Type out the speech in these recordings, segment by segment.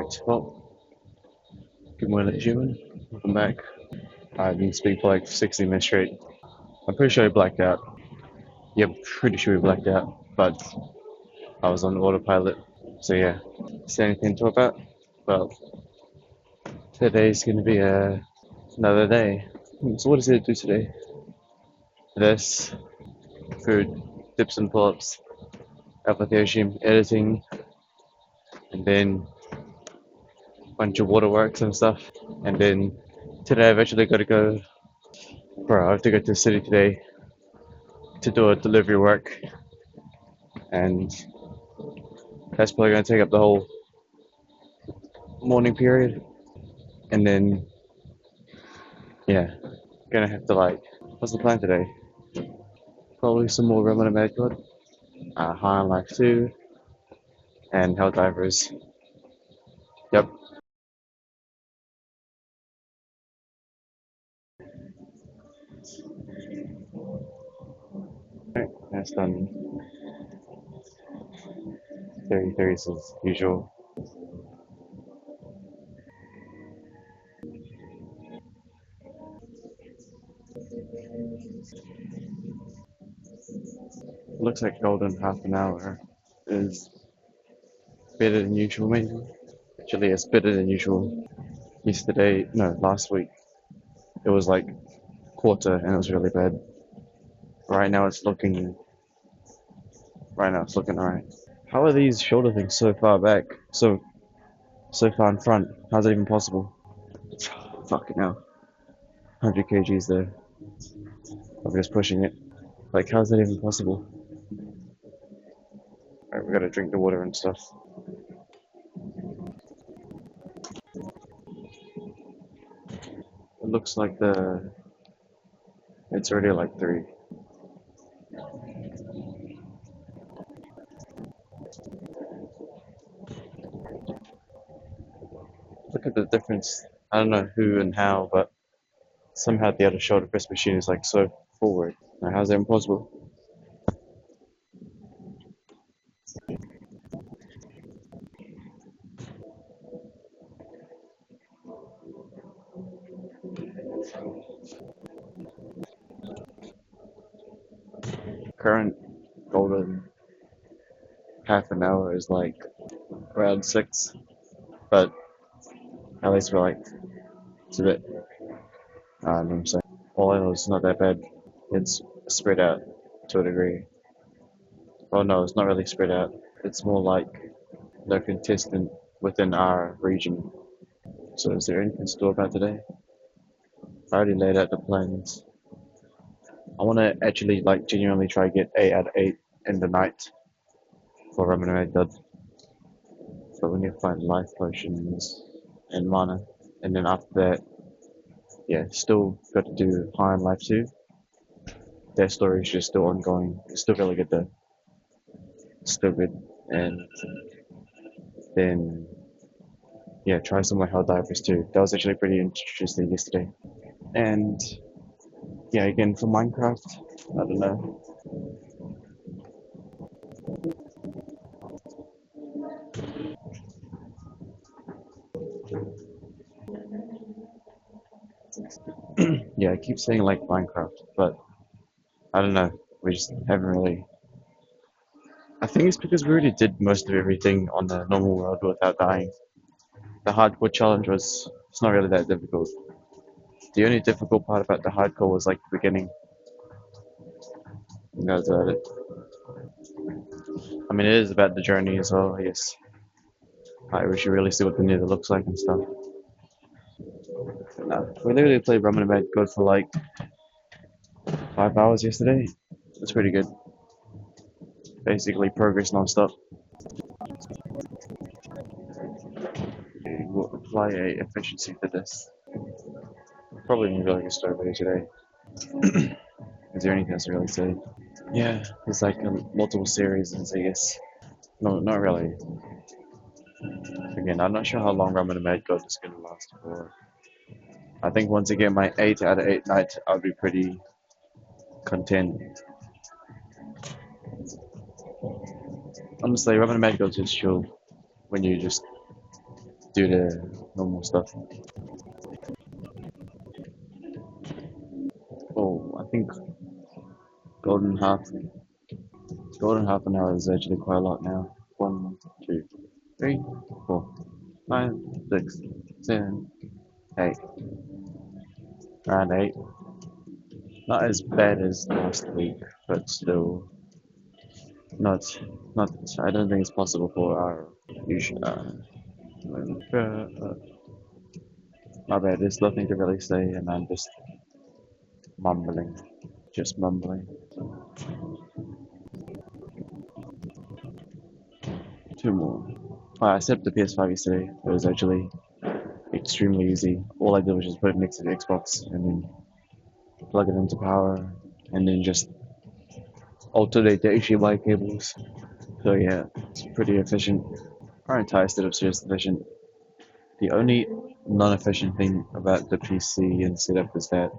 Alright, well, good morning, ladies and gentlemen. Welcome back. I didn't speak for like 60 minutes straight. I'm pretty sure I blacked out. Yeah, pretty sure we blacked out, but I was on autopilot. So yeah, is there anything to talk about? Well, today's gonna be another day. So what does it do today? This, food, dips and pull-ups, application, editing, and then a bunch of waterworks and stuff. And then today I've actually got to go, bro, I have to go to the city today to do a delivery work, and that's probably gonna take up the whole morning period. And then yeah, gonna have to like, what's the plan today? Probably some more Roman and Mad God, High on Life 2, and Helldivers. Yep. Alright, that's done. 30 as usual. Looks like golden half an hour is better than usual, maybe. Actually, it's better than usual. Yesterday, no, last week, it was like quarter and it was really bad. Right now it's looking, right now it's looking alright. How are these shoulder things so far back? So far in front? How's it even possible? Fucking hell. 100 kgs there. I'm just pushing it. Like, how's that even possible? Alright, we gotta drink the water and stuff. It looks like it's already like 3. Look at the difference. I don't know who and how, but somehow the other shoulder press machine is like so forward. Now, how's that impossible? Current golden half an hour is like around 6, but at least we're like, it's a bit, I don't know what I'm saying. All I know is not that bad. It's spread out to a degree. Oh no, it's not really spread out. It's more like no contestant within our region. So is there anything to talk about today? I already laid out the plans. I want to actually like genuinely try to get 8 out of 8 in the night for Ramen God. But we need to find life potions and mana. And then after that, yeah, still got to do High on Life 2. That story is just still ongoing. It's still really good though. It's still good. And then yeah, try some more Helldivers too. That was actually pretty interesting yesterday. And yeah, again for Minecraft, I don't know. Yeah, I keep saying like Minecraft, but I don't know. We just haven't really. I think it's because we already did most of everything on the normal world without dying. The hardcore challenge was it's not really that difficult. The only difficult part about the hardcore was like the beginning. And that's about it. I mean, it is about the journey as well, I guess. We should really see what the nether looks like and stuff. But no, we literally played Ramen and Mad God for like 5 hours yesterday. It's pretty good. Basically, progress non-stop. We'll apply a efficiency to this. Probably need like a start video today. Is there anything else to really say? Yeah, there's like multiple series, I guess. No, not really. Again, I'm not sure how long Ramen and Mad God is gonna last for. I think once I get my 8 out of 8 night, I'll be pretty content. Honestly, Ramen and Mad God is chill when you just due to normal stuff. Oh, I think golden half an hour is actually quite a lot now. 1, 2, 3, 4, 5, 6, 7, 8. Around 8. Not as bad as last week, but still not not. I don't think it's possible for our usual. My bad. There's nothing to really say, and I'm just mumbling, just mumbling. Two more. I set up the PS5 yesterday. It was actually extremely easy. All I did was just put it next to the Xbox and then plug it into power, and then just alternate the HDMI cables. So yeah, it's pretty efficient. Our entire setup is efficient. The only non-efficient thing about the PC and setup is that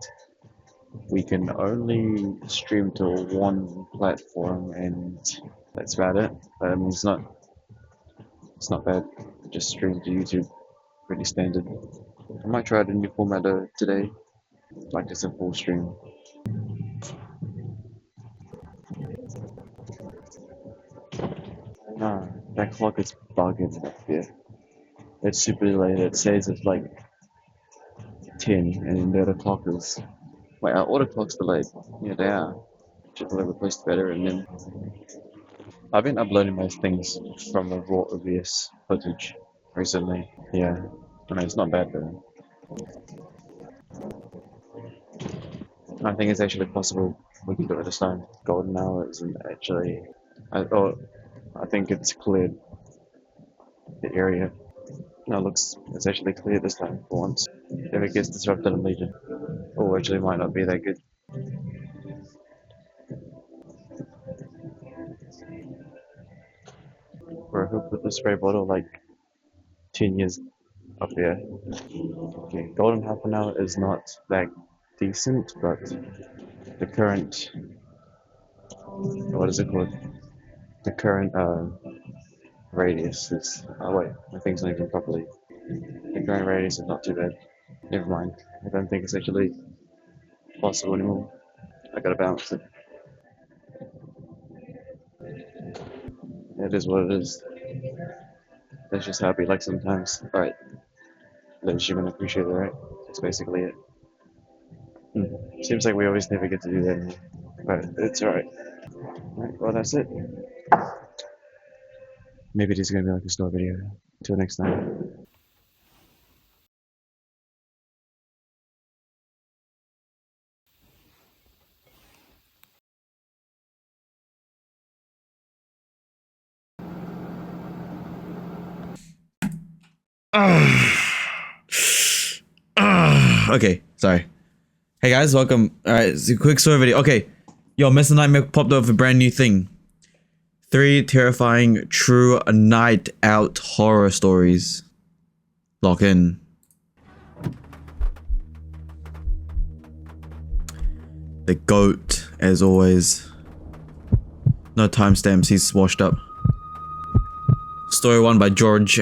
we can only stream to one platform, and that's about it. But I mean, it's not bad. Just stream to YouTube, pretty standard. I might try out a new format today, like just a full stream. Nah, that clock is bugging up here. It's super late. It says it's like 10, and the other clock is. Wait, our auto clock's delayed. Yeah, they are. Should have replaced better, and then I've been uploading most things from the raw OBS footage recently. Yeah, I mean it's not bad though. I think it's actually possible we can do it this time. Golden hour isn't actually. I think it's cleared the area. No, it's actually clear this time for once. If it gets disrupted in Legion. Oh, actually might not be that good. Bro, who put the spray bottle like 10 years up there? Okay, golden half an hour is not that decent, but the current, what is it called? The current radius is, oh wait, my thing's not even properly. The current radius is not too bad. Never mind. I don't think it's actually possible anymore. I gotta balance it. It is what it is. That's just how it be like sometimes. Alright, then you're gonna appreciate it, right? That's basically it. Seems like we always never get to do that anymore. But it's alright. Alright, well that's it. Maybe it is gonna be like a store video. Until next time. Okay, sorry. Hey guys, welcome. Alright, it's a quick story video. Okay, yo, Mr. Nightmare popped up with a brand new thing. 3 terrifying true night out horror stories. Lock in. The goat, as always. No timestamps, he's washed up. Story 1 by George.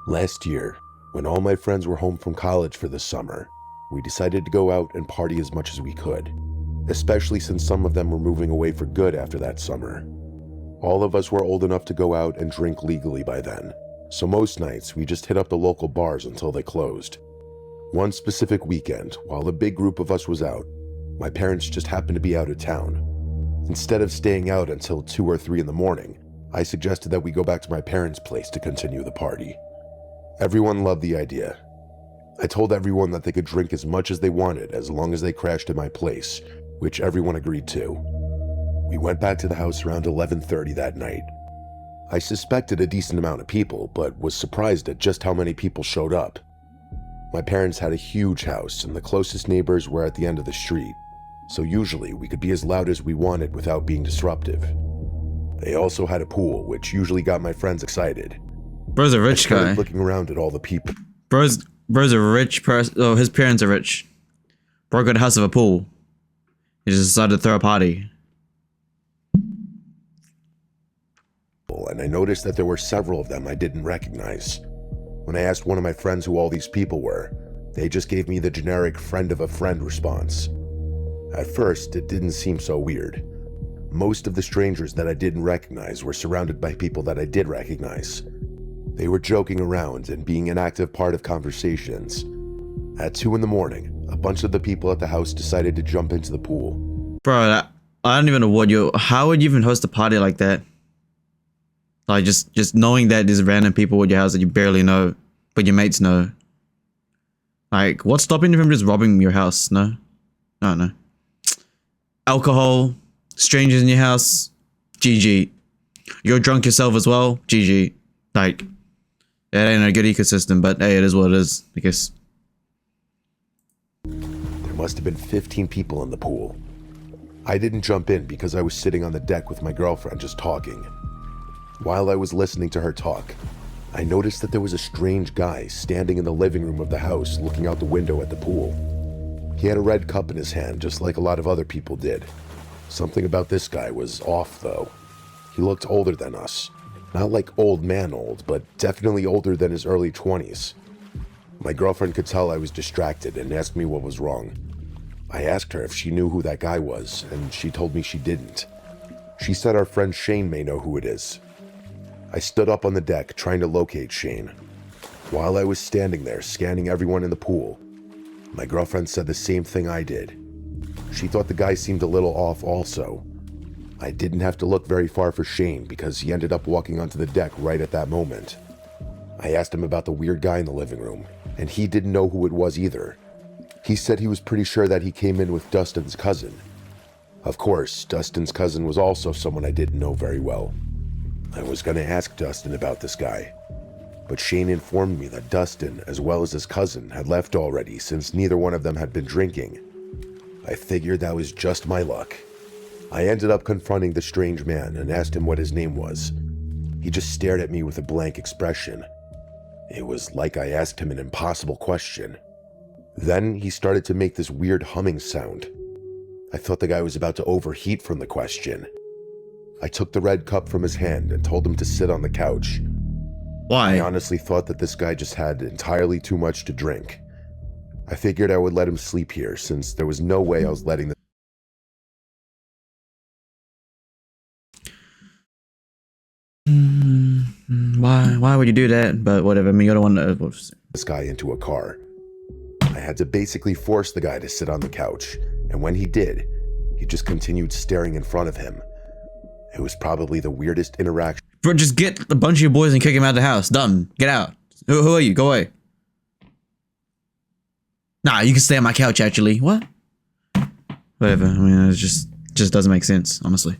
Last year, when all my friends were home from college for the summer, we decided to go out and party as much as we could, especially since some of them were moving away for good after that summer. All of us were old enough to go out and drink legally by then, so most nights we just hit up the local bars until they closed. One specific weekend, while a big group of us was out, my parents just happened to be out of town. Instead of staying out until 2 or 3 in the morning, I suggested that we go back to my parents' place to continue the party. Everyone loved the idea. I told everyone that they could drink as much as they wanted as long as they crashed at my place, which everyone agreed to. We went back to the house around 11:30 that night. I suspected a decent amount of people, but was surprised at just how many people showed up. My parents had a huge house, and the closest neighbors were at the end of the street, so usually we could be as loud as we wanted without being disruptive. They also had a pool, which usually got my friends excited. Bro's a rich guy. Looking around at all the people. Bro's a rich person. Oh, his parents are rich. Bro got a house of a pool. He just decided to throw a party. And I noticed that there were several of them I didn't recognize. When I asked one of my friends who all these people were, they just gave me the generic friend of a friend response. At first, it didn't seem so weird. Most of the strangers that I didn't recognize were surrounded by people that I did recognize. They were joking around and being an active part of conversations. At 2 in the morning, a bunch of the people at the house decided to jump into the pool. Bro, I don't even know what how would you even host a party like that? Like just knowing that there's random people at your house that you barely know, but your mates know. Like, what's stopping you from just robbing your house? No? No. Alcohol, strangers in your house, GG. You're drunk yourself as well, GG. Like, it ain't a good ecosystem, but hey, it is what it is, I guess. There must have been 15 people in the pool. I didn't jump in because I was sitting on the deck with my girlfriend just talking. While I was listening to her talk, I noticed that there was a strange guy standing in the living room of the house looking out the window at the pool. He had a red cup in his hand, just like a lot of other people did. Something about this guy was off, though. He looked older than us. Not like old man old, but definitely older than his early 20s. My girlfriend could tell I was distracted and asked me what was wrong. I asked her if she knew who that guy was, and she told me she didn't. She said our friend Shane may know who it is. I stood up on the deck trying to locate Shane. While I was standing there scanning everyone in the pool, my girlfriend said the same thing I did. She thought the guy seemed a little off also. I didn't have to look very far for Shane because he ended up walking onto the deck right at that moment. I asked him about the weird guy in the living room, and he didn't know who it was either. He said he was pretty sure that he came in with Dustin's cousin. Of course, Dustin's cousin was also someone I didn't know very well. I was going to ask Dustin about this guy, but Shane informed me that Dustin, as well as his cousin, had left already since neither one of them had been drinking. I figured that was just my luck. I ended up confronting the strange man and asked him what his name was. He just stared at me with a blank expression. It was like I asked him an impossible question. Then he started to make this weird humming sound. I thought the guy was about to overheat from the question. I took the red cup from his hand and told him to sit on the couch. Why? I honestly thought that this guy just had entirely too much to drink. I figured I would let him sleep here since there was no way I was letting the Why would you do that? But whatever. I mean, you're the one that. this guy into a car. I had to basically force the guy to sit on the couch, and when he did, he just continued staring in front of him. It was probably the weirdest interaction. Bro, just get a bunch of your boys and kick him out of the house. Done. Get out. Who are you? Go away. Nah, you can stay on my couch, actually. What? Whatever. I mean, it just doesn't make sense, honestly.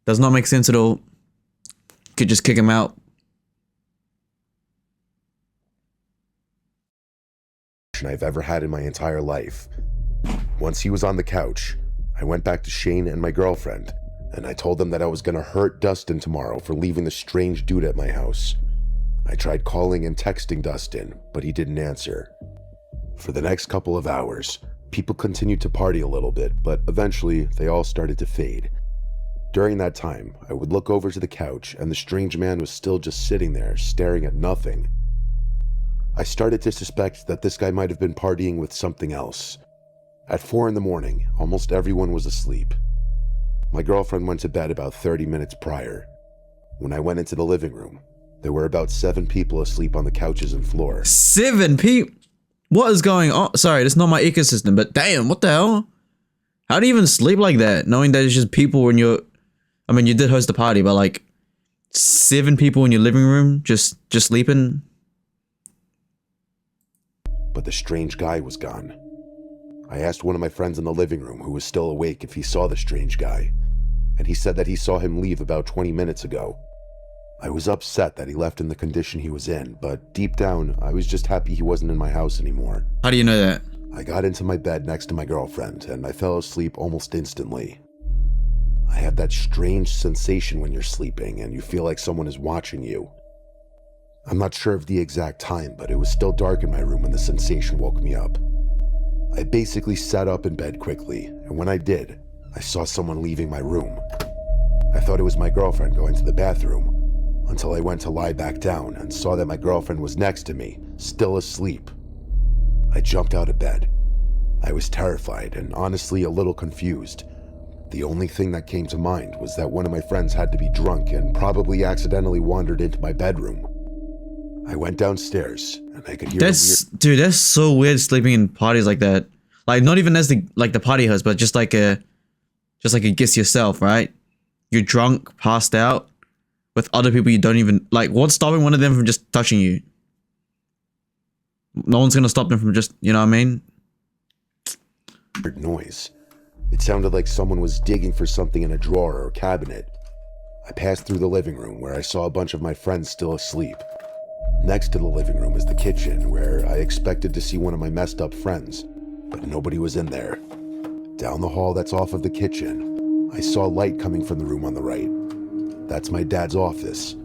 Does not make sense at all. Could just kick him out. I've ever had in my entire life. Once he was on the couch, I went back to Shane and my girlfriend, and I told them that I was gonna hurt Dustin tomorrow for leaving the strange dude at my house. I tried calling and texting Dustin, but he didn't answer. For the next couple of hours, people continued to party a little bit, but eventually they all started to fade. During that time, I would look over to the couch and the strange man was still just sitting there, staring at nothing. I started to suspect that this guy might have been partying with something else. At 4 in the morning, almost everyone was asleep. My girlfriend went to bed about 30 minutes prior. When I went into the living room, there were about 7 people asleep on the couches and floor. 7 people? What is going on? Sorry, that's not my ecosystem, but damn, what the hell? How do you even sleep like that, knowing that it's just people in your... I mean, you did host a party, but like 7 people in your living room just sleeping? But the strange guy was gone. I asked one of my friends in the living room who was still awake if he saw the strange guy, and he said that he saw him leave about 20 minutes ago. I was upset that he left in the condition he was in, but deep down, I was just happy he wasn't in my house anymore. How do you know that? I got into my bed next to my girlfriend, and I fell asleep almost instantly. I had that strange sensation when you're sleeping and you feel like someone is watching you. I'm not sure of the exact time, but it was still dark in my room when the sensation woke me up. I basically sat up in bed quickly, and when I did, I saw someone leaving my room. I thought it was my girlfriend going to the bathroom. until I went to lie back down and saw that my girlfriend was next to me, still asleep. I jumped out of bed. I was terrified and honestly a little confused. The only thing that came to mind was that one of my friends had to be drunk and probably accidentally wandered into my bedroom. I went downstairs and I could hear Dude, that's so weird sleeping in parties like that. Like not even as the party host, but just like a guest yourself, right? You're drunk, passed out with other people you don't even like. What's stopping one of them from just touching you? No one's gonna stop them from just, you know what I mean? weird noise. It sounded like someone was digging for something in a drawer or cabinet. I passed through the living room where I saw a bunch of my friends still asleep. Next to the living room is the kitchen where I expected to see one of my messed up friends, but nobody was in there. Down the hall that's off of the kitchen, I saw light coming from the room on the right. That's my dad's office.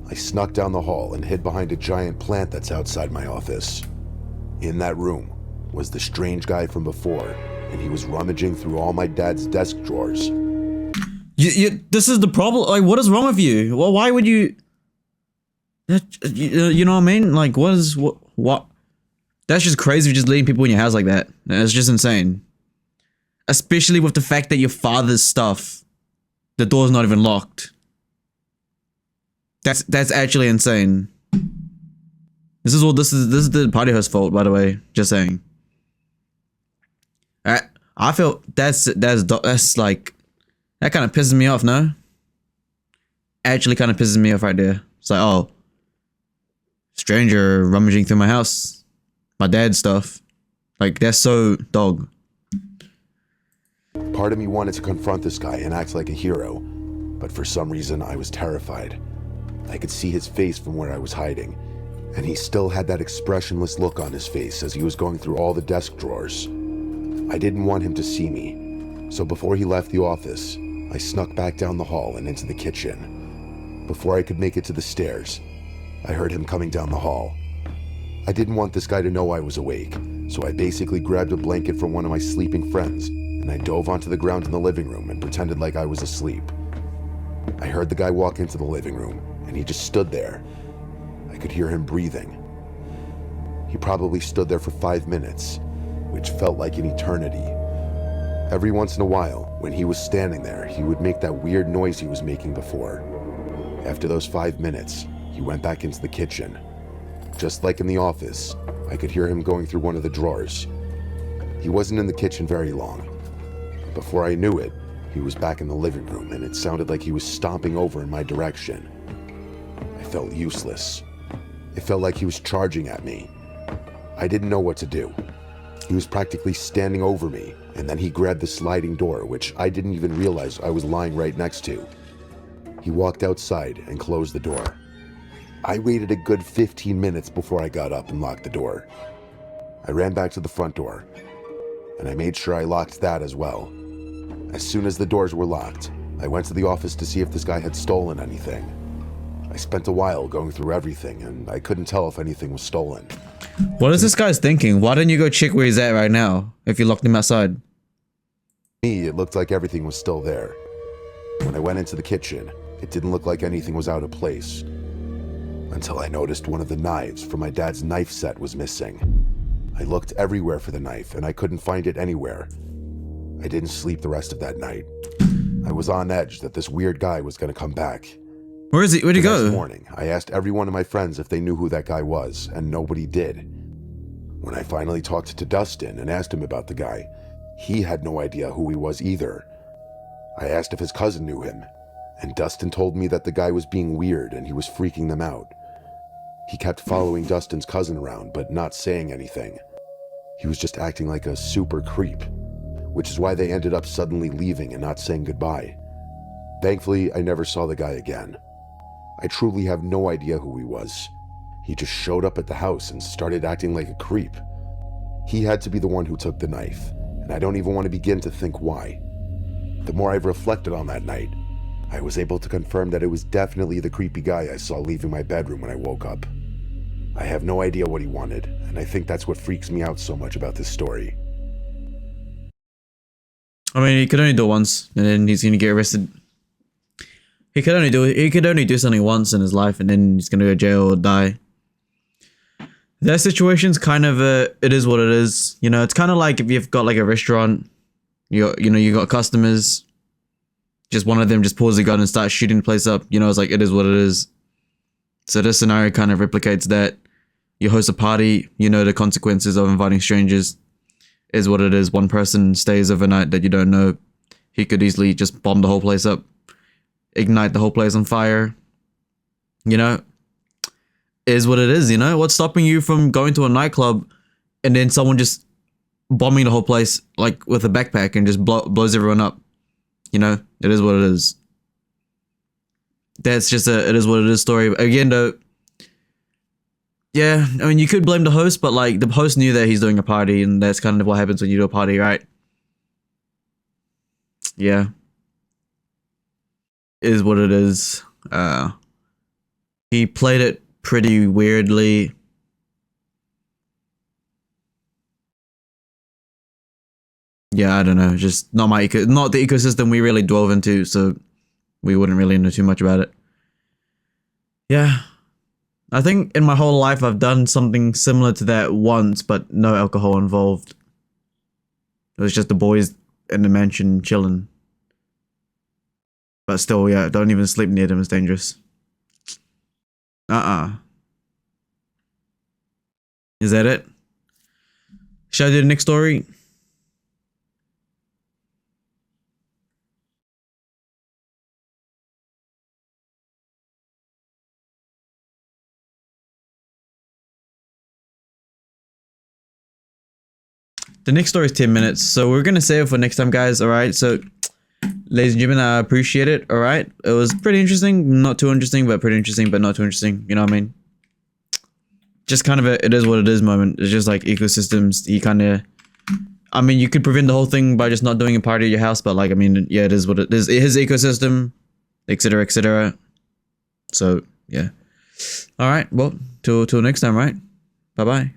I snuck down the hall and hid behind a giant plant that's outside my office. In that room was the strange guy from before, and he was rummaging through all my dad's desk drawers. This is the problem. Like, what is wrong with you? Well, why would you? You know what I mean? Like, what? That's just crazy. Just leaving people in your house like that. It's just insane. Especially with the fact that your father's stuff, the door's not even locked. That's actually insane. This is the party host fault, by the way. Just saying. I feel that's like, that kind of pisses me off. No, actually, kind of pisses me off right there. It's like, oh, stranger rummaging through my house, my dad's stuff. Like, that's so dog. Part of me wanted to confront this guy and act like a hero, but for some reason I was terrified. I could see his face from where I was hiding, and he still had that expressionless look on his face as he was going through all the desk drawers. I didn't want him to see me, so before he left the office, I snuck back down the hall and into the kitchen. Before I could make it to the stairs, I heard him coming down the hall. I didn't want this guy to know I was awake, so I basically grabbed a blanket from one of my sleeping friends, and I dove onto the ground in the living room and pretended like I was asleep. I heard the guy walk into the living room, and he just stood there. I could hear him breathing. He probably stood there for 5 minutes, which felt like an eternity. Every once in a while, when he was standing there, he would make that weird noise he was making before. After those 5 minutes, he went back into the kitchen. Just like in the office, I could hear him going through one of the drawers. He wasn't in the kitchen very long. Before I knew it, he was back in the living room, and it sounded like he was stomping over in my direction. I felt useless. It felt like he was charging at me. I didn't know what to do. He was practically standing over me, and then he grabbed the sliding door, which I didn't even realize I was lying right next to. He walked outside and closed the door. I waited a good 15 minutes before I got up and locked the door. I ran back to the front door, and I made sure I locked that as well. As soon as the doors were locked, I went to the office to see if this guy had stolen anything. I spent a while going through everything, and I couldn't tell if anything was stolen. What is this guy's thinking? Why don't you go check where he's at right now if you locked him outside? To me, it looked like everything was still there. When I went into the kitchen, it didn't look like anything was out of place. Until I noticed one of the knives from my dad's knife set was missing. I looked everywhere for the knife, and I couldn't find it anywhere. I didn't sleep the rest of that night. I was on edge that this weird guy was going to come back. Where is he? Where'd he go? The next morning, I asked every one of my friends if they knew who that guy was, and nobody did. When I finally talked to Dustin and asked him about the guy, he had no idea who he was either. I asked if his cousin knew him, and Dustin told me that the guy was being weird and he was freaking them out. He kept following Dustin's cousin around, but not saying anything. He was just acting like a super creep, which is why they ended up suddenly leaving and not saying goodbye. Thankfully, I never saw the guy again. I truly have no idea who he was. He just showed up at the house and started acting like a creep. He had to be the one who took the knife, and I don't even want to begin to think why. The more I've reflected on that night, I was able to confirm that it was definitely the creepy guy I saw leaving my bedroom when I woke up. I have no idea what he wanted, and I think that's what freaks me out so much about this story. I mean, he could only do it once, and then he's gonna get arrested. He could only do something once in his life, and then he's gonna go to jail or die. Their situation's kind of it is what it is. You know, it's kind of like if you've got like a restaurant, you got customers. Just one of them just pulls a gun and starts shooting the place up. You know, it's like it is what it is. So this scenario kind of replicates that. You host a party, you know the consequences of inviting strangers is what it is. One person stays overnight that you don't know. He could easily just bomb the whole place up, ignite the whole place on fire. You know, is what it is, you know? What's stopping you from going to a nightclub and then someone just bombing the whole place like with a backpack and just blows everyone up? You know, it is what it is. That's just it is what it is story. Again, though, yeah, I mean, you could blame the host, but like the host knew that he's doing a party, and that's kind of what happens when you do a party, right? Yeah. It is what it is. He played it pretty weirdly. Yeah, I don't know. Just not not the ecosystem we really dwell into, so we wouldn't really know too much about it. Yeah. I think in my whole life I've done something similar to that once, but no alcohol involved. It was just the boys in the mansion chilling. But still, yeah, don't even sleep near them, it's dangerous. Is that it? Should I do the next story? The next story is 10 minutes, so we're gonna save it for next time, guys. Alright, so ladies and gentlemen, I appreciate it. Alright, it was pretty interesting. Not too interesting, but pretty interesting, but not too interesting. You know what I mean? Just kind of it is what it is moment. It's just like ecosystems. You kind of, I mean, you could prevent the whole thing by just not doing a party at your house, but like, I mean, yeah, it is what it is. His ecosystem, etc., etc. So, yeah. Alright, well, till next time, right? Bye bye.